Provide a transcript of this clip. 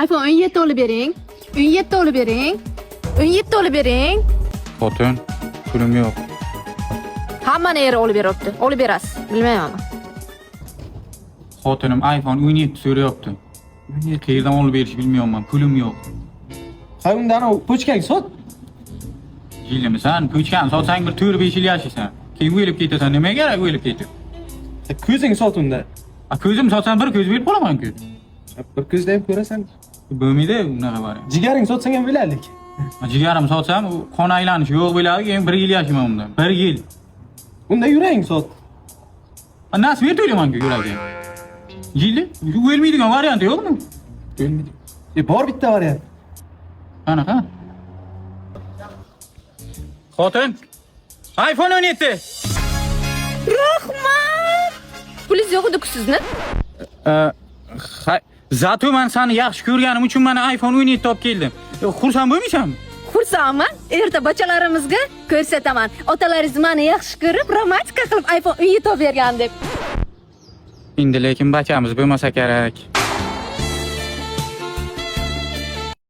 iPhone 17 olib bering. 17 olib bering. 17 olib bering. Xotin, pulim yo'q. Hammani eri olib beryapti. Olib berasiz. Bilmayman. Xotinim iPhone 17 so'rayapti. Qayerdan olib berishni bilmayapman. Pulim yo'q. Ha undan o pochkang sot. Yilimisan, pochkani sotsang bir 4-5 yil yashaysan. Keyin o'lib ketasan. Nima kerak o'lib ketib? Ko'zing sot unda. Ko'zim sotsam bir ko'z berib qolaman-ku. Bir ko'zda ham ko'rasan. Bo'lmaydi unaqa bari. Jigaring sotsang ham bo'lardik. Jigarim sotsam u qon aylanishi yo'q bo'ladi, keyin 1 yil yashayman undan. 1 yil. Unda yurang sot. Nasib et o'ylayman-ku yuragim. Yili, o'lmaydigan variant yo'qmi? O'lmaydi. Bor bitta variant. Qanaqa? Xotin, iPhone 17. Rahmat. Pulingiz yo'q edi-ku sizni? Zato men seni yaxshi ko'rganim uchun mana iPhone 17 olib keldim. Xursand bo'lmaysanmi? Xursandman. Erta bachalarimizga ko'rsataman. Otalaringiz meni yaxshi ko'rib, romantika qilib iPhone 17 olib bergan deb. Endi lekin bachamiz bo'lmasa kerak.